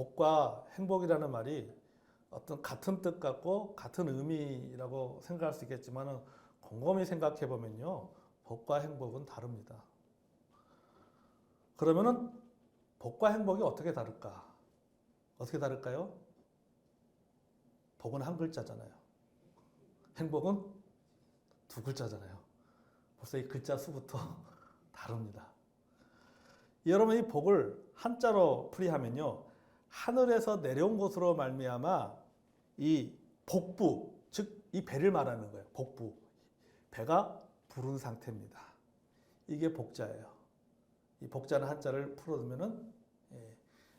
복과 행복이라는 말이 어떤 같은 뜻 같고 같은 의미라고 생각할 수 있겠지만 곰곰이 생각해 보면요. 복과 행복은 다릅니다. 그러면은 복과 행복이 어떻게 다를까? 어떻게 다를까요? 복은 한 글자잖아요. 행복은 두 글자잖아요. 벌써 이 글자 수부터 다릅니다. 여러분 이 복을 한자로 풀이하면요. 하늘에서 내려온 것으로 말미암아 이 복부, 즉 이 배를 말하는 거예요. 복부. 배가 부른 상태입니다. 이게 복자예요. 이 복자는 한자를 풀어두면은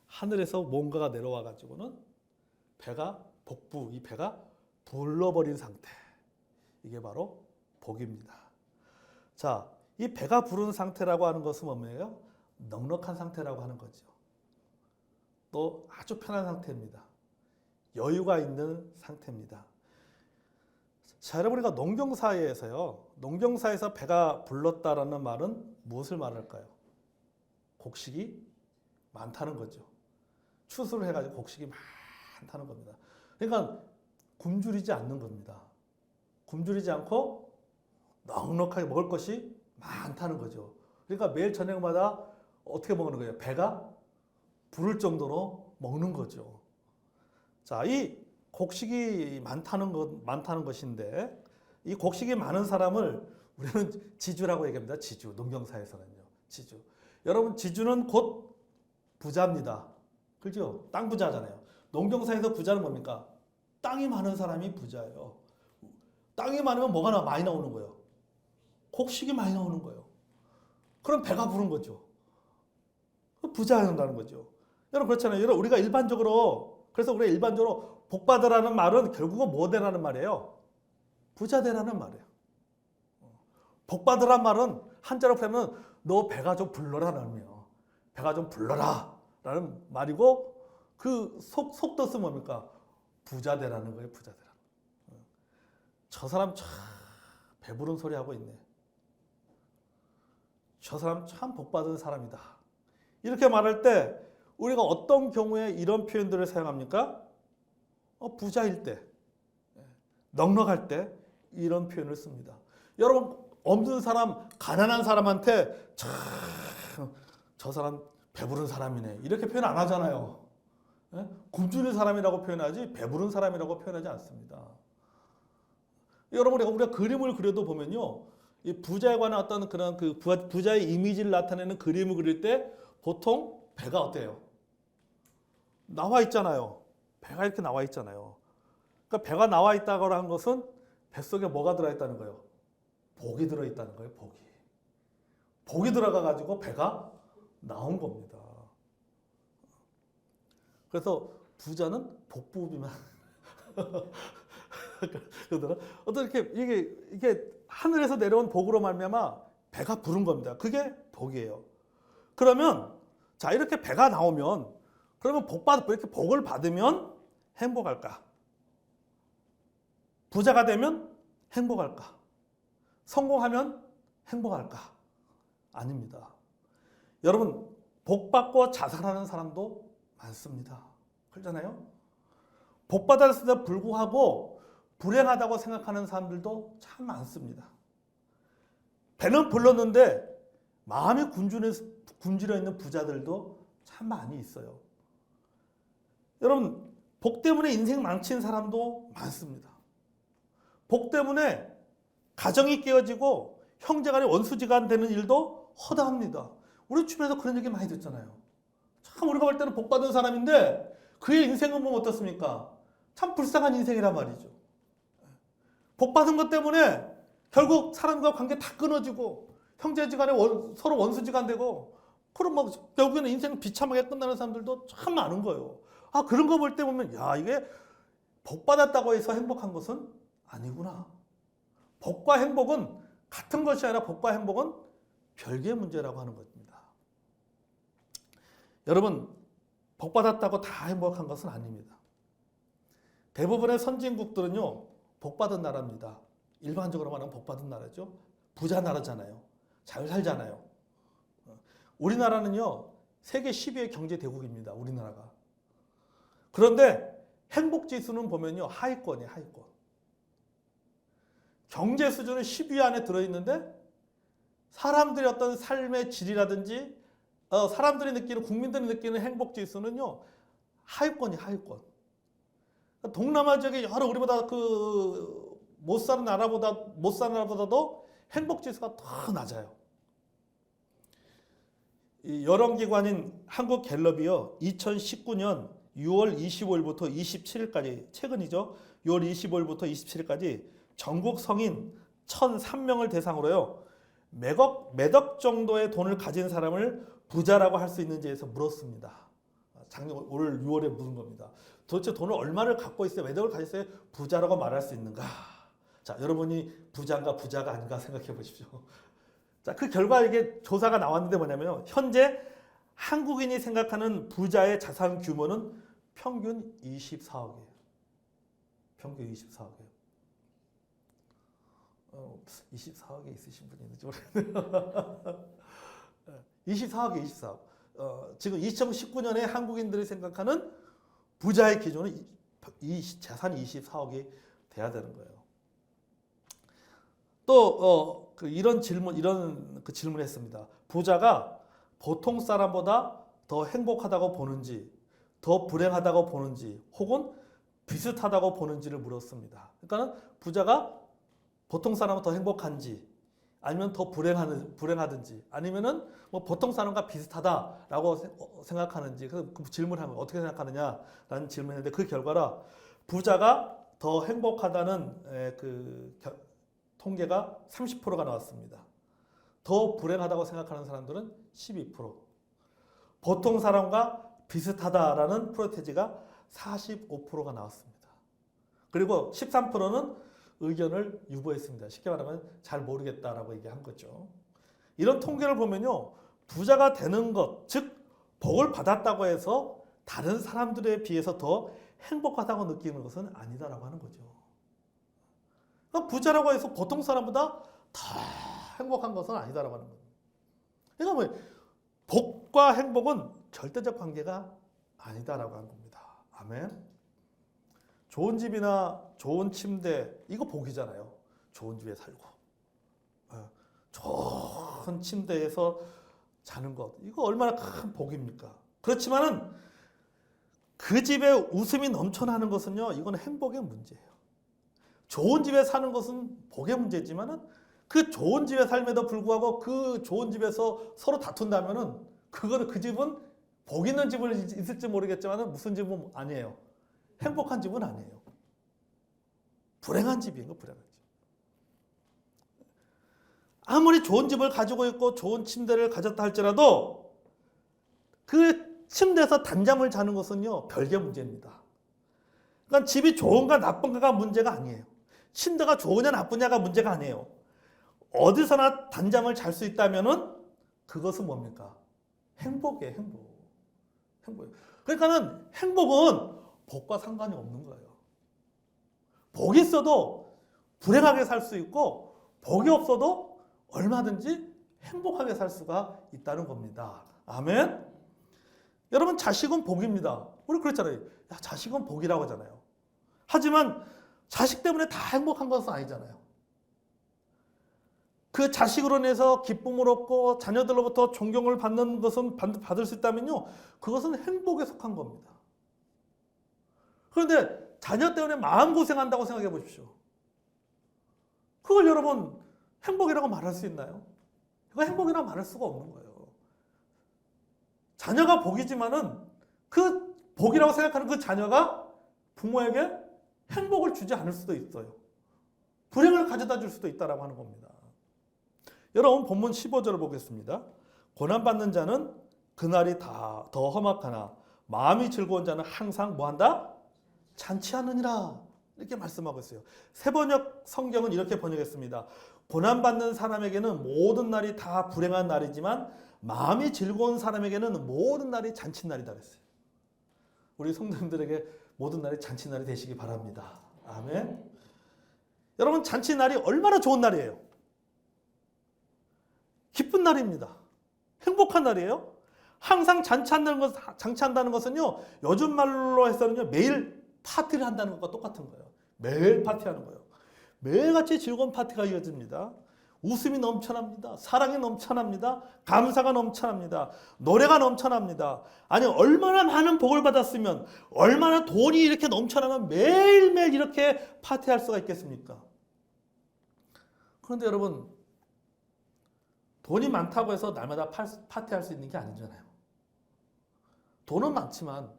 하늘에서 뭔가가 내려와 가지고는 배가 복부, 이 배가 불러버린 상태. 이게 바로 복입니다. 자, 이 배가 부른 상태라고 하는 것은 뭐예요? 넉넉한 상태라고 하는 거죠. 또 아주 편한 상태입니다. 여유가 있는 상태입니다. 자, 여러분 우리가 농경사회에서요. 농경사에서 배가 불렀다라는 말은 무엇을 말할까요? 곡식이 많다는 거죠. 추수를 해가지고 곡식이 많다는 겁니다. 그러니까 굶주리지 않는 겁니다. 굶주리지 않고 넉넉하게 먹을 것이 많다는 거죠. 그러니까 매일 저녁마다 어떻게 먹는 거예요? 배가 부를 정도로 먹는 거죠. 자, 이 곡식이 많다는 것인데 이 곡식이 많은 사람을 우리는 지주라고 얘기합니다. 지주. 농경사에서는요. 지주. 여러분 지주는 곧 부자입니다. 그죠? 땅 부자잖아요. 농경사에서 부자는 뭡니까? 땅이 많은 사람이 부자예요. 땅이 많으면 뭐가 많이 나오는 거예요? 곡식이 많이 나오는 거예요. 그럼 배가 부른 거죠. 부자가 된다는 거죠. 여러분 그렇잖아요. 여러분 우리가 그래서 우리가 일반적으로 복받으라는 말은 결국은 뭐 되라는 말이에요? 부자 되라는 말이에요. 복받으라는 말은 한자로 풀면 너 배가 좀 불러라는 의미예요. 배가 좀 불러라 라는 말이고 그 속뜻은 뭡니까? 부자 되라는 거예요. 부자 되라. 저 사람 참 배부른 소리 하고 있네. 저 사람 참 복받은 사람이다. 이렇게 말할 때 우리가 어떤 경우에 이런 표현들을 사용합니까? 부자일 때, 넉넉할 때 이런 표현을 씁니다. 여러분 없는 사람, 가난한 사람한테 참 저 사람 배부른 사람이네 이렇게 표현 안 하잖아요. 굶주린 사람이라고 표현하지 배부른 사람이라고 표현하지 않습니다. 여러분 우리가 그림을 그려도 보면요. 이 부자에 관한 어떤 그런 그 부자의 이미지를 나타내는 그림을 그릴 때 보통 배가 어때요? 나와 있잖아요. 배가 이렇게 나와 있잖아요. 그러니까 배가 나와 있다고 하는 것은 뱃속에 뭐가 들어있다는 거예요? 복이 들어있다는 거예요. 복이. 복이 들어가 가지고 배가 나온 겁니다. 그래서 부자는 복부비만 어떤 이게 하늘에서 내려온 복으로 말미암아 배가 부른 겁니다. 그게 복이에요. 그러면 자 이렇게 배가 나오면 그러면 이렇게 복을 받으면 행복할까? 부자가 되면 행복할까? 성공하면 행복할까? 아닙니다. 여러분 복 받고 자살하는 사람도 많습니다. 그렇잖아요? 복 받았음에도 불구하고 불행하다고 생각하는 사람들도 참 많습니다. 배는 불렀는데 마음이 굶주려 있는 부자들도 참 많이 있어요. 여러분 복 때문에 인생 망친 사람도 많습니다. 복 때문에 가정이 깨어지고 형제간의 원수지간 되는 일도 허다합니다. 우리 주변에서 그런 얘기 많이 듣잖아요. 참 우리가 볼 때는 복 받은 사람인데 그의 인생은 보면 어떻습니까? 참 불쌍한 인생이란 말이죠. 복 받은 것 때문에 결국 사람과 관계 다 끊어지고 형제지간에 서로 원수지간 되고 그럼 막 결국에는 인생 비참하게 끝나는 사람들도 참 많은 거예요. 그런 거 볼 때 보면 이게 복 받았다고 해서 행복한 것은 아니구나. 복과 행복은 같은 것이 아니라 복과 행복은 별개의 문제라고 하는 것입니다. 여러분 복 받았다고 다 행복한 것은 아닙니다. 대부분의 선진국들은요 복 받은 나라입니다. 일반적으로 말하면 복 받은 나라죠. 부자 나라잖아요. 잘 살잖아요. 우리나라는요 세계 10위의 경제 대국입니다. 우리나라가. 그런데 행복지수는 보면요, 하위권이에요, 하위권. 경제 수준은 10위 안에 들어있는데 사람들의 어떤 삶의 질이라든지 사람들이 느끼는, 국민들이 느끼는 행복지수는요, 하위권이 하위권. 동남아 지역의 여러 우리보다 못 사는 나라보다도 행복지수가 더 낮아요. 이 여론기관인 한국갤럽이요, 2019년 6월 25일부터 27일까지, 최근이죠. 6월 25일부터 27일까지 전국 성인 1,003명을 대상으로요, 몇 억 정도의 돈을 가진 사람을 부자라고 할 수 있는지에서 물었습니다. 올 6월에 물은 겁니다. 도대체 돈을 얼마를 갖고 있어야, 몇 억을 가졌어야 부자라고 말할 수 있는가? 자, 여러분이 부자인가 부자가 아닌가 생각해 보십시오. 자, 그 결과 이게 조사가 나왔는데 뭐냐면요, 현재 한국인이 생각하는 부자의 자산 규모는 평균 24억이에요. 평균 24억이에요. 24억에 있으신 분이 있는지 모르겠네요. 24억이에요, 24억. 지금 2019년에 한국인들이 생각하는 부자의 기준은 자산이 24억이 돼야 되는 거예요. 또 이런 질문을 했습니다. 부자가 보통 사람보다 더 행복하다고 보는지, 더 불행하다고 보는지, 혹은 비슷하다고 보는지를 물었습니다. 그러니까 부자가 보통 사람은 더 행복한지, 아니면 더 불행하든지, 아니면은 뭐 보통 사람과 비슷하다라고 생각하는지, 그 질문하면 어떻게 생각하느냐라는 질문인데, 그 결과라 부자가 더 행복하다는 통계가 30%가 나왔습니다. 더 불행하다고 생각하는 사람들은 12%, 보통 사람과 비슷하다라는 프로테지가 45%가 나왔습니다. 그리고 13%는 의견을 유보했습니다. 쉽게 말하면 잘 모르겠다라고 얘기한 거죠. 이런 통계를 보면요, 부자가 되는 것, 즉 복을 받았다고 해서 다른 사람들에 비해서 더 행복하다고 느끼는 것은 아니다라고 하는 거죠. 그러니까 부자라고 해서 보통 사람보다 더 행복한 것은 아니다라고 하는 거예요. 그러니까 뭐 복과 행복은 절대적 관계가 아니다라고 하는 겁니다. 아멘. 좋은 집이나 좋은 침대, 이거 복이잖아요. 좋은 집에 살고 좋은 침대에서 자는 것, 이거 얼마나 큰 복입니까? 그렇지만은 그 집에 웃음이 넘쳐나는 것은요, 이건 행복의 문제예요. 좋은 집에 사는 것은 복의 문제지만은 그 좋은 집에 삶에도 불구하고 그 좋은 집에서 서로 다툰다면은 그 집은 복 있는 집은 있을지 모르겠지만은 무슨 집은 아니에요. 행복한 집은 아니에요. 불행한 집인 거, 불행한 집. 아무리 좋은 집을 가지고 있고 좋은 침대를 가졌다 할지라도 그 침대에서 단잠을 자는 것은요, 별개 문제입니다. 그러니까 집이 좋은가 나쁜가가 문제가 아니에요. 침대가 좋으냐 나쁘냐가 문제가 아니에요. 어디서나 단잠을 잘 수 있다면은 그것은 뭡니까? 행복이에요, 행복. 행복이에요. 그러니까는 행복은 복과 상관이 없는 거예요. 복이 있어도 불행하게 살 수 있고, 복이 없어도 얼마든지 행복하게 살 수가 있다는 겁니다. 아멘. 여러분, 자식은 복입니다. 우리 그랬잖아요. 야, 자식은 복이라고 하잖아요. 하지만 자식 때문에 다 행복한 것은 아니잖아요. 그 자식으로 인해서 기쁨을 얻고 자녀들로부터 존경을 받는 것은 받을 수 있다면요, 그것은 행복에 속한 겁니다. 그런데 자녀 때문에 마음고생한다고 생각해 보십시오. 그걸 여러분 행복이라고 말할 수 있나요? 이거 행복이라고 말할 수가 없는 거예요. 자녀가 복이지만은 그 복이라고 생각하는 그 자녀가 부모에게 행복을 주지 않을 수도 있어요. 불행을 가져다 줄 수도 있다라고 하는 겁니다. 여러분, 본문 15절을 보겠습니다. 고난받는 자는 그날이 다 더 험악하나 마음이 즐거운 자는 항상 뭐한다? 잔치하느니라. 이렇게 말씀하고 있어요. 새번역 성경은 이렇게 번역했습니다. 고난받는 사람에게는 모든 날이 다 불행한 날이지만 마음이 즐거운 사람에게는 모든 날이 잔치날이다 그랬어요. 우리 성도님들에게 모든 날이 잔치날이 되시기 바랍니다. 아멘. 여러분, 잔치날이 얼마나 좋은 날이에요. 기쁜 날입니다. 행복한 날이에요. 항상 잔치한다는 것은요, 요즘 말로 해서는요, 매일 파티를 한다는 것과 똑같은 거예요. 매일 파티하는 거예요. 매일같이 즐거운 파티가 이어집니다. 웃음이 넘쳐납니다. 사랑이 넘쳐납니다. 감사가 넘쳐납니다. 노래가 넘쳐납니다. 아니, 얼마나 많은 복을 받았으면, 얼마나 돈이 이렇게 넘쳐나면 매일매일 이렇게 파티할 수가 있겠습니까? 그런데 여러분, 돈이 많다고 해서 날마다 파티할 수 있는 게 아니잖아요. 돈은 많지만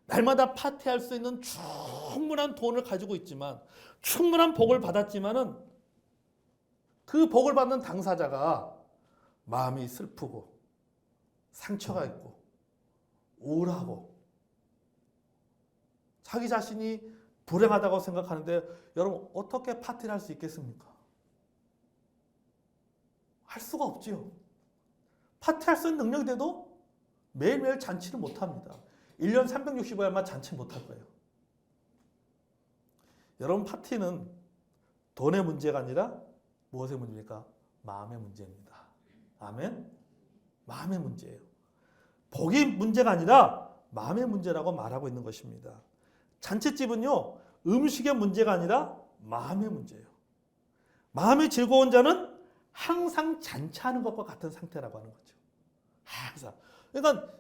날마다 파티할 수 있는 충분한 돈을 가지고 있지만, 충분한 복을 받았지만은 그 복을 받는 당사자가 마음이 슬프고 상처가 있고 우울하고 자기 자신이 불행하다고 생각하는데, 여러분 어떻게 파티를 할 수 있겠습니까? 할 수가 없지요. 파티할 수 있는 능력이 돼도 매일매일 잔치를 못합니다. 1년 365일만 잔치 못할 거예요. 여러분, 파티는 돈의 문제가 아니라 무엇의 문제입니까? 마음의 문제입니다. 아멘? 마음의 문제예요. 복이 문제가 아니라 마음의 문제라고 말하고 있는 것입니다. 잔치집은요, 음식의 문제가 아니라 마음의 문제예요. 마음이 즐거운 자는 항상 잔치하는 것과 같은 상태라고 하는 거죠. 항상. 그러니까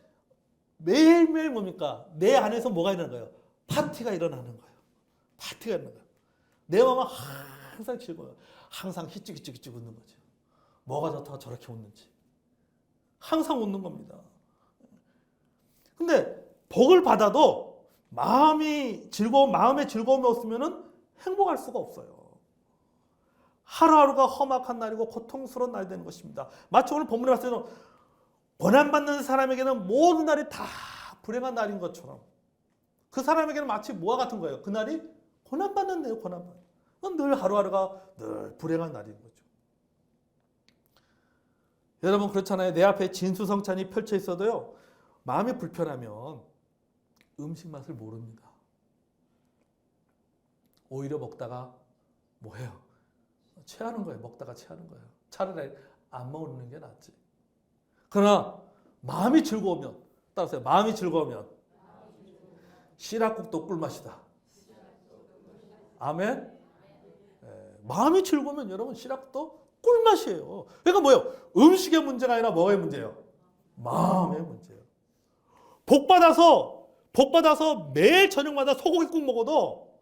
매일매일 뭡니까? 내 안에서 뭐가 일어나는 거예요? 파티가 일어나는 거예요. 파티가 일어나는 거예요. 내 마음은 항상 즐거워요. 항상 히ጭ히ጭ 웃는 거죠. 뭐가 좋다고 저렇게 웃는지. 항상 웃는 겁니다. 근데 복을 받아도 마음에 즐거움이 없으면 행복할 수가 없어요. 하루하루가 험악한 날이고 고통스러운 날이 되는 것입니다. 마치 오늘 본문에 봤을 때는 고난받는 사람에게는 모든 날이 다 불행한 날인 것처럼, 그 사람에게는 마치 뭐와 같은 거예요? 그날이 고난받는 날이에요. 고난받는. 늘 하루하루가 늘 불행한 날인 거죠. 여러분, 그렇잖아요. 내 앞에 진수성찬이 펼쳐 있어도요, 마음이 불편하면 음식 맛을 모릅니다. 오히려 먹다가 뭐 해요? 체하는 거예요. 먹다가 체하는 거예요. 차라리 안 먹는 게 낫지. 그러나 마음이 즐거우면, 따라서요, 마음이 즐거우면 시락국도 꿀맛이다. 아멘? 마음이 즐거우면 여러분 시락도 꿀맛이에요. 그러니까 뭐예요? 음식의 문제가 아니라 뭐의 문제예요? 마음의 문제예요. 복 받아서 매일 저녁마다 소고기국 먹어도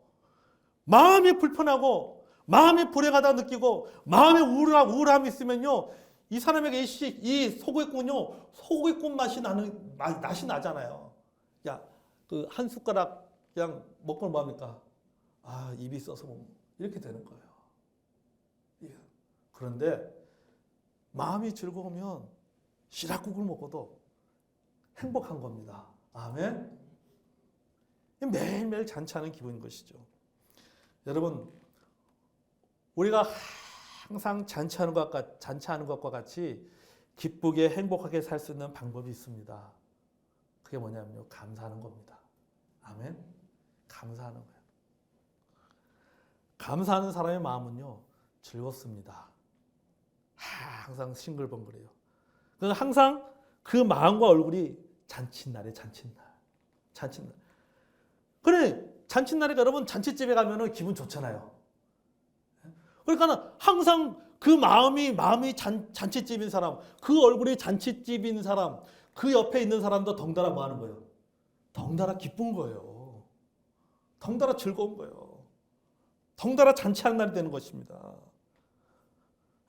마음이 불편하고 마음이 불행하다 느끼고 마음에 우울함이 있으면요, 이 사람에게 이 소고기국은요, 소고기국 맛이 나잖아요. 야, 그 한 숟가락 그냥 먹고 뭐합니까? 아, 입이 써서 이렇게 되는 거예요. 그런데 마음이 즐거우면 시락국을 먹어도 행복한 겁니다. 아멘? 매일매일 잔치하는 기분인 것이죠. 여러분, 우리가 항상 잔치하는 것과 같이 기쁘게 행복하게 살 수 있는 방법이 있습니다. 그게 뭐냐면요, 감사하는 겁니다. 아멘? 감사하는 거예요. 감사하는 사람의 마음은요, 즐겁습니다. 항상 싱글벙글해요. 항상 그 마음과 얼굴이 잔칫날에 잔칫날. 그래, 잔칫날에 여러분 잔치집에 가면은 기분 좋잖아요. 그러니까 항상 그 마음이 잔치집인 사람, 그 얼굴이 잔치집인 사람, 그 옆에 있는 사람도 덩달아 뭐 하는 거예요? 덩달아 기쁜 거예요. 덩달아 즐거운 거예요. 덩달아 잔치하는 날이 되는 것입니다.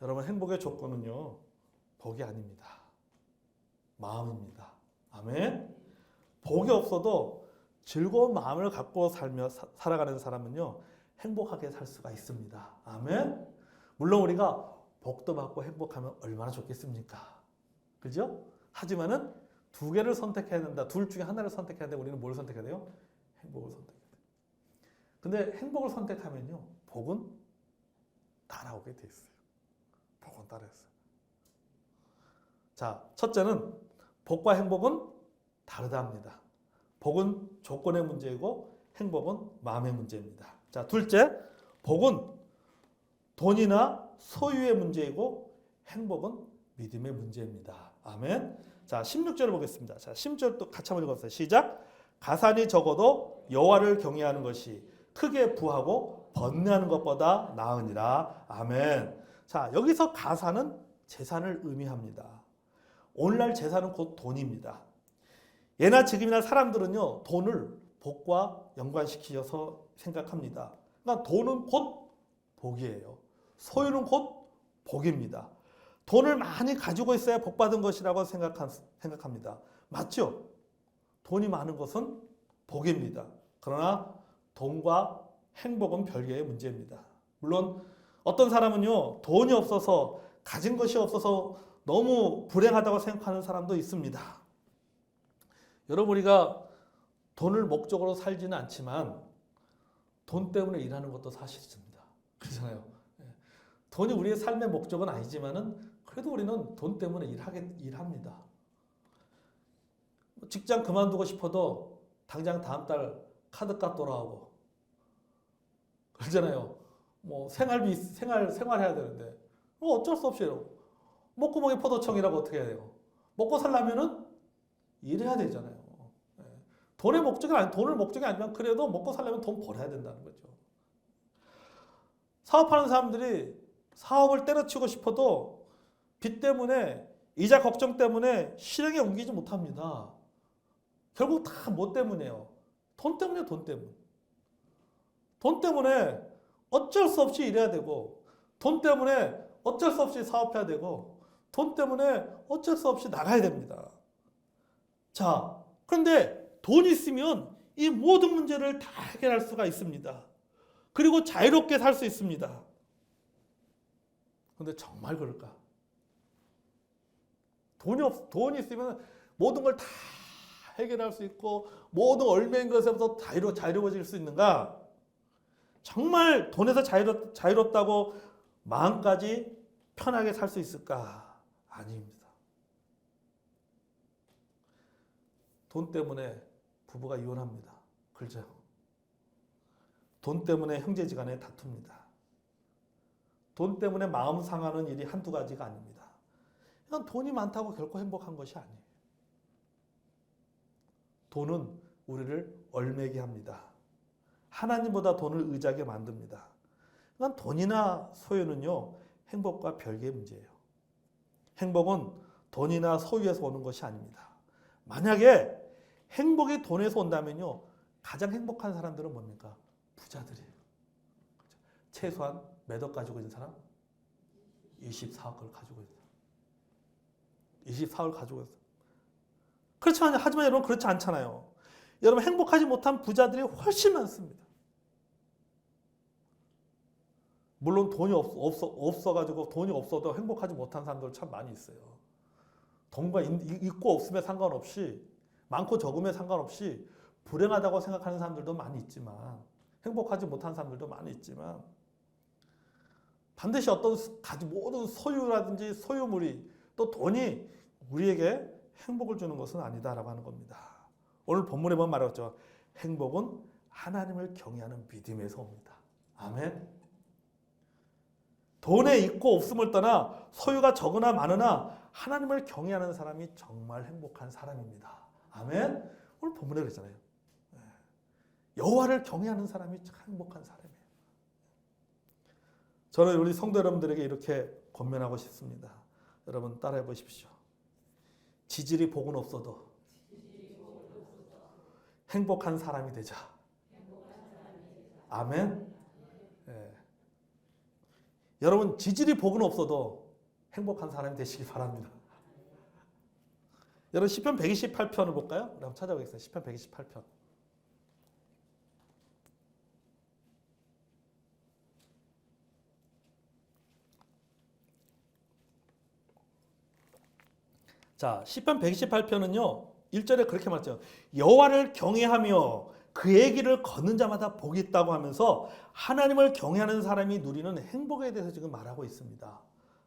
여러분, 행복의 조건은요, 복이 아닙니다. 마음입니다. 아멘? 복이 없어도 즐거운 마음을 갖고 살아가는 사람은요, 행복하게 살 수가 있습니다. 아멘? 물론 우리가 복도 받고 행복하면 얼마나 좋겠습니까? 그죠? 하지만은 두 개를 선택해야 된다. 둘 중에 하나를 선택해야 돼. 우리는 뭘 선택해야 돼요? 행복을 선택해야 돼요. 근데 행복을 선택하면요, 복은 따라오게 돼 있어요. 복은 따라했어요. 자, 첫째는 복과 행복은 다르답니다. 복은 조건의 문제이고 행복은 마음의 문제입니다. 자, 둘째, 복은 돈이나 소유의 문제이고 행복은 믿음의 문제입니다. 아멘. 자, 16절을 보겠습니다. 자, 16절 또 같이 한번 읽어보세요. 시작. 가산이 적어도 여호와를 경외하는 것이 크게 부하고 번뇌하는 것보다 나으니라. 아멘. 자, 여기서 가산은 재산을 의미합니다. 오늘날 재산은 곧 돈입니다. 예나 지금이나 사람들은요, 돈을 복과 연관시켜서 생각합니다. 그러니까 돈은 곧 복이에요. 소유는 곧 복입니다. 돈을 많이 가지고 있어야 복 받은 것이라고 생각합니다. 맞죠? 돈이 많은 것은 복입니다. 그러나 돈과 행복은 별개의 문제입니다. 물론 어떤 사람은요, 돈이 없어서, 가진 것이 없어서 너무 불행하다고 생각하는 사람도 있습니다. 여러분, 우리가 돈을 목적으로 살지는 않지만 돈 때문에 일하는 것도 사실입니다. 그렇잖아요. 돈이 우리의 삶의 목적은 아니지만은 그래도 우리는 돈 때문에 일합니다. 직장 그만두고 싶어도 당장 다음 달 카드값 돌아오고 그러잖아요. 뭐 생활비 생활해야 되는데 뭐 어쩔 수 없이 목구멍에 포도청이라고 어떻게 해야 돼요? 먹고 살려면은 일해야 되잖아요. 돈의 목적이 아니 돈을 목적이 아니면 그래도 먹고 살려면 돈 벌어야 된다는 거죠. 사업하는 사람들이 사업을 때려치고 싶어도 빚 때문에 이자 걱정 때문에 실행에 옮기지 못합니다. 결국 다 뭐 때문이에요? 돈 때문에 돈 때문에. 돈 때문에 어쩔 수 없이 일해야 되고 돈 때문에 어쩔 수 없이 사업해야 되고 돈 때문에 어쩔 수 없이 나가야 됩니다. 자, 그런데 돈이 있으면 이 모든 문제를 다 해결할 수가 있습니다. 그리고 자유롭게 살 수 있습니다. 그런데 정말 그럴까? 돈이 있으면 모든 걸 다 해결할 수 있고 모든 얽매인 것에서 자유로워질 수 있는가? 정말 돈에서 자유롭다고 마음까지 편하게 살 수 있을까? 아닙니다. 돈 때문에 부부가 이혼합니다. 그렇죠? 돈 때문에 형제지간에 다툽니다. 돈 때문에 마음 상하는 일이 한두 가지가 아닙니다. 그냥 돈이 많다고 결코 행복한 것이 아니에요. 돈은 우리를 얽매게 합니다. 하나님보다 돈을 의지하게 만듭니다. 그러니까 돈이나 소유는요, 행복과 별개의 문제예요. 행복은 돈이나 소유에서 오는 것이 아닙니다. 만약에 행복이 돈에서 온다면요, 가장 행복한 사람들은 뭡니까? 부자들이에요. 최소한 몇 억 가지고 있는 사람? 24억을 가지고 있어요. 24억을 가지고 있어요. 하지만 여러분 그렇지 않잖아요. 여러분 행복하지 못한 부자들이 훨씬 많습니다. 물론 돈이 없어가지고 돈이 없어도 행복하지 못한 사람들 참 많이 있어요. 돈과 있고 없음에 상관없이 많고 적음에 상관없이 불행하다고 생각하는 사람들도 많이 있지만 행복하지 못한 사람들도 많이 있지만 반드시 모든 소유라든지 소유물이 또 돈이 우리에게 행복을 주는 것은 아니다라고 하는 겁니다. 오늘 본문에 보면 말했죠. 행복은 하나님을 경외하는 믿음에서 옵니다. 아멘. 돈에 있고 없음을 떠나 소유가 적으나 많으나 하나님을 경외하는 사람이 정말 행복한 사람입니다. 아멘. 오늘 본문에 그랬잖아요. 여호와를 경외하는 사람이 참 행복한 사람이에요. 저는 우리 성도 여러분들에게 이렇게 권면하고 싶습니다. 여러분 따라해 보십시오. 지질이 복은 없어도 행복한 사람이 되자. 아멘. 여러분 지질이 복은 없어도 행복한 사람이 되시기 바랍니다. 여러분 시편 128편을 볼까요? 우리 한번 찾아보겠습니다. 시편 128편. 자, 시편 128편은요. 1절에 그렇게 말했죠. 여호와를 경외하며 그의 길을 걷는 자마다 복이 있다고 하면서 하나님을 경외하는 사람이 누리는 행복에 대해서 지금 말하고 있습니다.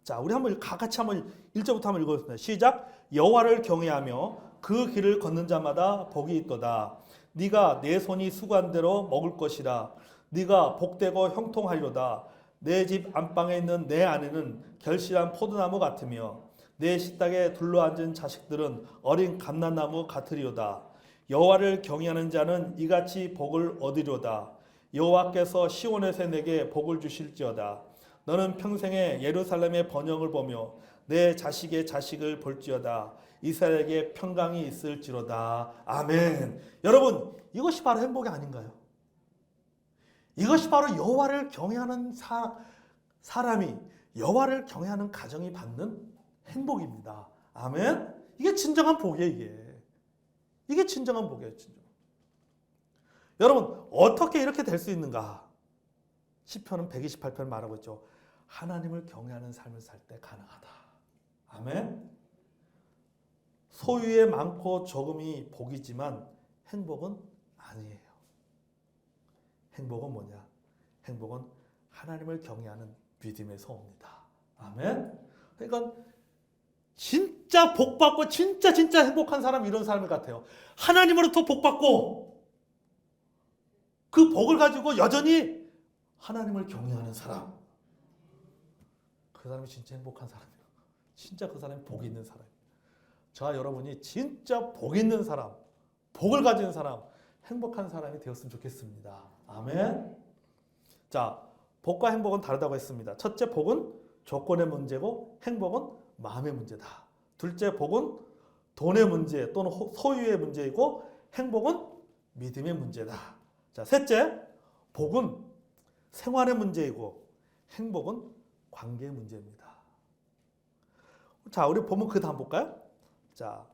자, 우리 한번 같이 한번 1절부터 한번 읽어보겠습니다. 시작. 여호와를 경외하며 그 길을 걷는 자마다 복이 있도다. 네가 내 손이 수고한 대로 먹을 것이라. 네가 복되고 형통하리로다. 내 집 안방에 있는 내 아내는 결실한 포도나무 같으며 내 식탁에 둘러앉은 자식들은 어린 감람나무 같으리로다. 여호와를 경외하는 자는 이같이 복을 얻으리로다. 여호와께서 시온에서 내게 복을 주실지어다. 너는 평생에 예루살렘의 번영을 보며 내 자식의 자식을 볼지어다. 이스라엘에게 평강이 있을지로다. 아멘. 여러분, 이것이 바로 행복이 아닌가요? 이것이 바로 여호와를 경외하는 사람이, 여호와를 경외하는 가정이 받는 행복입니다. 아멘. 이게 진정한 복이에요. 이게 진정한 복이에요. 진정. 여러분, 어떻게 이렇게 될 수 있는가? 시편은 128편 말하고 있죠. 하나님을 경외하는 삶을 살 때 가능하다. 아멘. 소유의 많고 적음이 복이지만 행복은 아니에요. 행복은 뭐냐? 행복은 하나님을 경외하는 믿음에서 옵니다. 아멘. 그러니까 진짜 복받고 진짜 행복한 사람, 이런 사람일 것 같아요. 하나님으로부터 복받고 그 복을 가지고 여전히 하나님을 경외하는 사람, 그 사람이 진짜 행복한 사람이에요. 진짜 그 사람이 복이 있는 사람이에요. 저와 여러분이 진짜 복 있는 사람, 복을 가진 사람, 행복한 사람이 되었으면 좋겠습니다. 아멘. 자, 복과 행복은 다르다고 했습니다. 첫째, 복은 조건의 문제고 행복은 마음의 문제다. 둘째, 복은 돈의 문제 또는 소유의 문제이고 행복은 믿음의 문제다. 자, 셋째, 복은 생활의 문제이고 행복은 관계의 문제입니다. 자, 우리 보면 그 다음 볼까요? 자,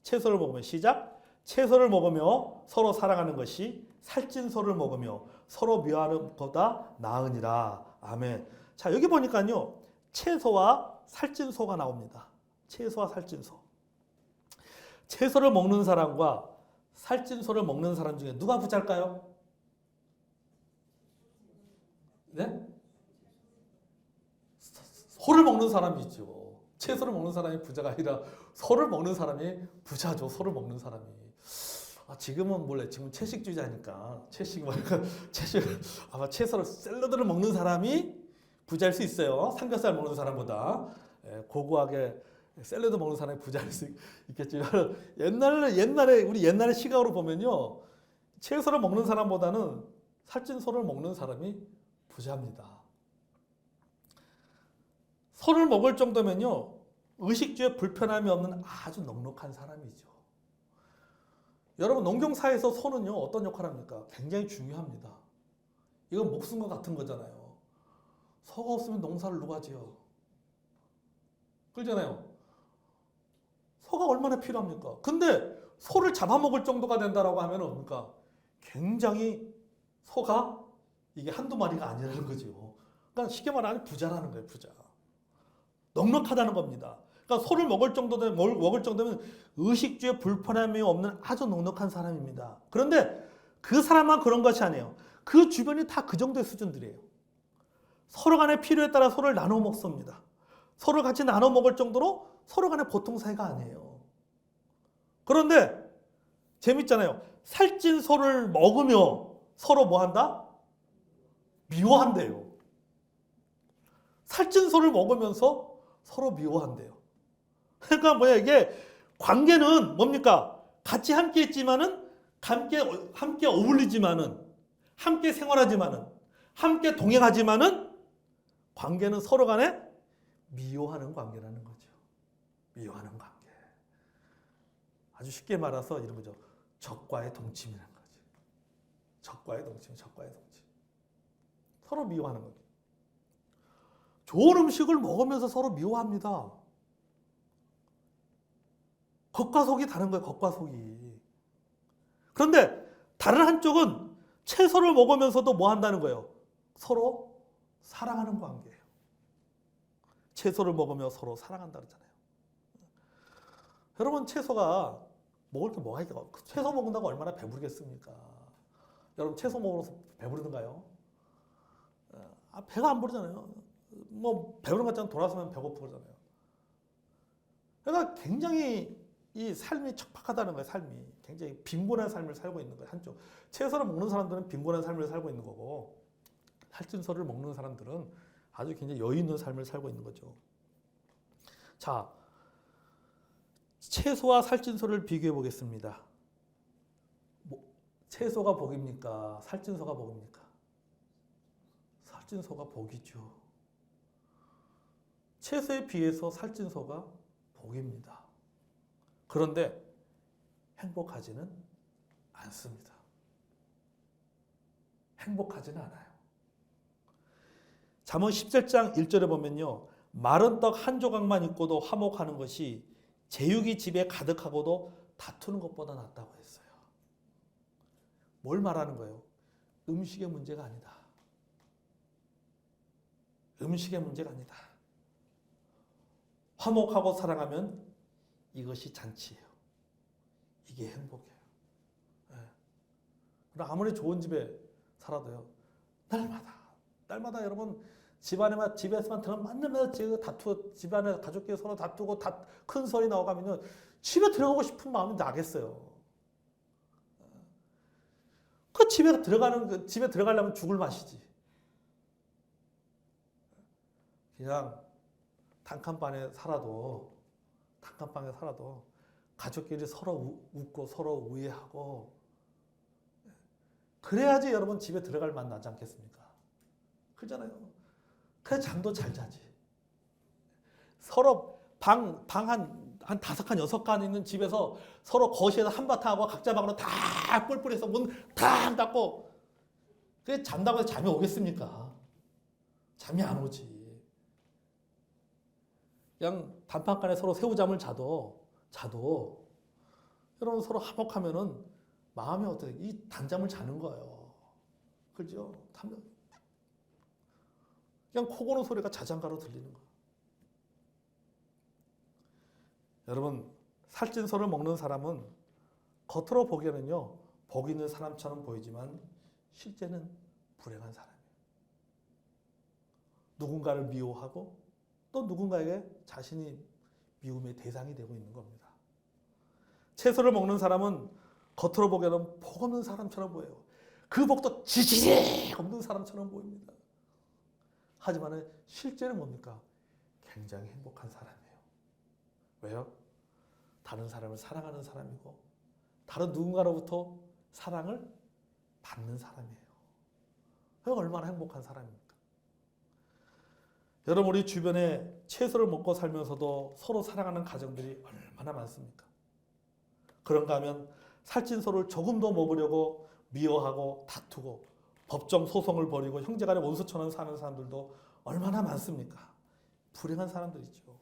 채소를 먹으면 시작. 채소를 먹으며 서로 사랑하는 것이 살찐 소를 먹으며 서로 미워하는 것보다 나으니라. 아멘. 자, 여기 보니까요, 채소와 살찐 소가 나옵니다. 채소와 살찐 소. 채소를 먹는 사람과 살찐 소를 먹는 사람 중에 누가 부자일까요? 네? 소를 먹는 사람이 있죠. 채소를 먹는 사람이 부자가 아니라 소를 먹는 사람이 부자죠. 소를 먹는 사람이. 지금은 몰래 지금 채식주의자니까 채식 아마 채소를 샐러드를 먹는 사람이 부자일 수 있어요. 삼겹살 먹는 사람보다 고고하게 샐러드 먹는 사람이 부자일 수 있겠지만 옛날에 우리 옛날의 시각으로 보면요, 채소를 먹는 사람보다는 살찐 소를 먹는 사람이 부자입니다. 소를 먹을 정도면요, 의식주에 불편함이 없는 아주 넉넉한 사람이죠. 여러분, 농경사에서 소는요, 어떤 역할을 합니까? 굉장히 중요합니다. 이건 목숨과 같은 거잖아요. 소가 없으면 농사를 누가 지어? 그러잖아요. 소가 얼마나 필요합니까? 근데 소를 잡아먹을 정도가 된다라고 하면 뭡니까? 굉장히 소가 이게 한두 마리가 아니라는 거죠. 그러니까 쉽게 말하면 부자라는 거예요, 부자. 넉넉하다는 겁니다. 그러니까 소를 먹을 정도면 의식주에 불편함이 없는 아주 넉넉한 사람입니다. 그런데 그 사람만 그런 것이 아니에요. 그 주변이 다 그 정도의 수준들이에요. 서로 간의 필요에 따라 소를 나눠 먹습니다. 서로 같이 나눠 먹을 정도로 서로 간의 보통 사이가 아니에요. 그런데 재밌잖아요. 살찐 소를 먹으며 서로 뭐 한다? 미워한대요. 살찐 소를 먹으면서 서로 미워한대요. 그러니까 뭐야, 이게 관계는 뭡니까? 같이 함께 있지만은 함께 어울리지만은 함께 생활하지만은 함께 동행하지만은 관계는 서로 간에 미워하는 관계라는 거죠. 미워하는 관계. 아주 쉽게 말해서 이런 거죠. 적과의 동침이라는 거죠. 적과의 동침, 적과의 동침. 서로 미워하는 거죠. 좋은 음식을 먹으면서 서로 미워합니다. 겉과 속이 다른 거예요. 겉과 속이. 그런데 다른 한쪽은 채소를 먹으면서도 뭐 한다는 거예요? 서로 사랑하는 관계예요. 채소를 먹으며 서로 사랑한다 그러잖아요. 여러분, 채소가 먹을 게 뭐가 있겠어요? 채소 먹는다고 얼마나 배부르겠습니까? 여러분, 채소 먹으면서 배부르던가요? 배가 안 부르잖아요. 뭐 배부른 것 같지만 돌아서면 배고프잖아요. 그러니까 굉장히 이 삶이 척박하다는 거예요. 삶이 굉장히 빈곤한 삶을 살고 있는 거예요. 한쪽 채소를 먹는 사람들은 빈곤한 삶을 살고 있는 거고, 살찐 소를 먹는 사람들은 아주 굉장히 여유 있는 삶을 살고 있는 거죠. 자, 채소와 살찐소를 비교해 보겠습니다. 채소가 복입니까? 살찐소가 복입니까? 살찐소가 복이죠. 채소에 비해서 살찐소가 복입니다. 그런데 행복하지는 않습니다. 행복하지는 않아요. 잠언 17장 1절에 보면요. 마른 떡 한 조각만 있고도 화목하는 것이 제육이 집에 가득하고도 다투는 것보다 낫다고 했어요. 뭘 말하는 거예요? 음식의 문제가 아니다. 음식의 문제가 아니다. 화목하고 사랑하면 이것이 잔치예요. 이게 행복이에요. 아무리 좋은 집에 살아도요. 날마다 여러분 집에서만 들어가면 맨날 집안에 가족끼리 서로 다투고 큰 소리 나오가면요. 집에 들어가고 싶은 마음이 나겠어요. 집에 들어가려면 죽을 맛이지. 그냥 단칸방에 살아도 가족끼리 서로 웃고 서로 우애하고 그래야지 여러분 집에 들어갈 맛 나지 않겠습니까? 그러잖아요. 그래 잠도 잘 자지. 서로 방 한 5칸, 6칸 있는 집에서 서로 거실에서 한바탕 하고 각자 방으로 다 뿔뿔해서 문 다 닫고 그래 잔다고 해서 잠이 오겠습니까? 잠이 안 오지. 그냥 단판간에 서로 새우잠을 자도 여러분 서로 화목하면은 마음이 어떻게 이 단잠을 자는 거예요. 그렇죠? 그냥 코 고는 소리가 자장가로 들리는 거예요. 여러분 살찐소를 먹는 사람은 겉으로 보기에는요 복 있는 사람처럼 보이지만 실제는 불행한 사람이에요. 누군가를 미워하고 또 누군가에게 자신이 미움의 대상이 되고 있는 겁니다. 채소를 먹는 사람은 겉으로 보기에는 복 없는 사람처럼 보여요. 그 복도 지지직 없는 사람처럼 보입니다. 하지만 실제는 뭡니까? 굉장히 행복한 사람이에요. 왜요? 다른 사람을 사랑하는 사람이고 다른 누군가로부터 사랑을 받는 사람이에요. 얼마나 행복한 사람입니까? 여러분 우리 주변에 채소를 먹고 살면서도 서로 사랑하는 가정들이 얼마나 많습니까? 그런가 하면 살찐소를 조금 더 먹으려고 미워하고 다투고 법정 소송을 벌이고 형제간에 원수처럼 사는 사람들도 얼마나 많습니까? 불행한 사람들이죠.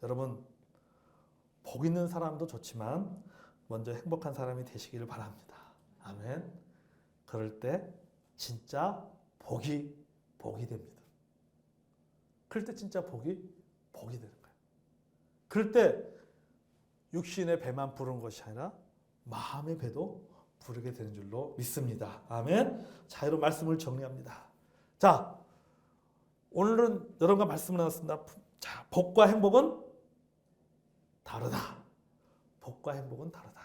여러분 복 있는 사람도 좋지만 먼저 행복한 사람이 되시기를 바랍니다. 아멘. 그럴 때 진짜 복이 됩니다. 그럴 때 진짜 복이 되는 거예요. 그럴 때 육신의 배만 부른 것이 아니라 마음의 배도 부르게 되는 줄로 믿습니다. 아멘. 자, 여러분 말씀을 정리합니다. 자, 오늘은 여러분과 말씀을 나눴습니다. 자, 복과 행복은 다르다. 복과 행복은 다르다.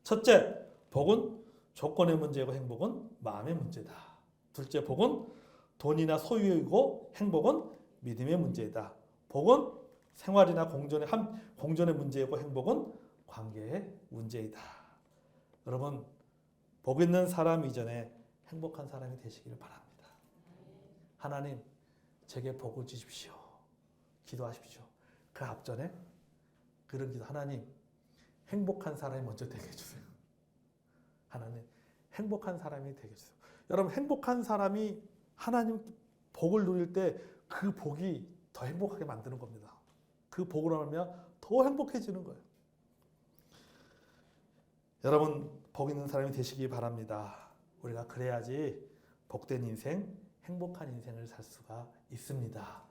첫째, 복은 조건의 문제고 행복은 마음의 문제다. 둘째, 복은 돈이나 소유이고 행복은 믿음의 문제이다. 복은 생활이나 공존의 문제이고 행복은 관계의 문제이다. 여러분, 복 있는 사람 이전에 행복한 사람이 되시기를 바랍니다. 하나님, 제게 복을 주십시오. 기도하십시오. 그 앞전에 그런 기도, 하나님, 행복한 사람이 먼저 되게 해주세요. 하나님, 행복한 사람이 되게 해주세요. 여러분, 행복한 사람이 하나님 복을 누릴 때 그 복이 더 행복하게 만드는 겁니다. 그 복으로 하면 더 행복해지는 거예요. 여러분, 복 있는 사람이 되시기 바랍니다. 우리가 그래야지 복된 인생, 행복한 인생을 살 수가 있습니다.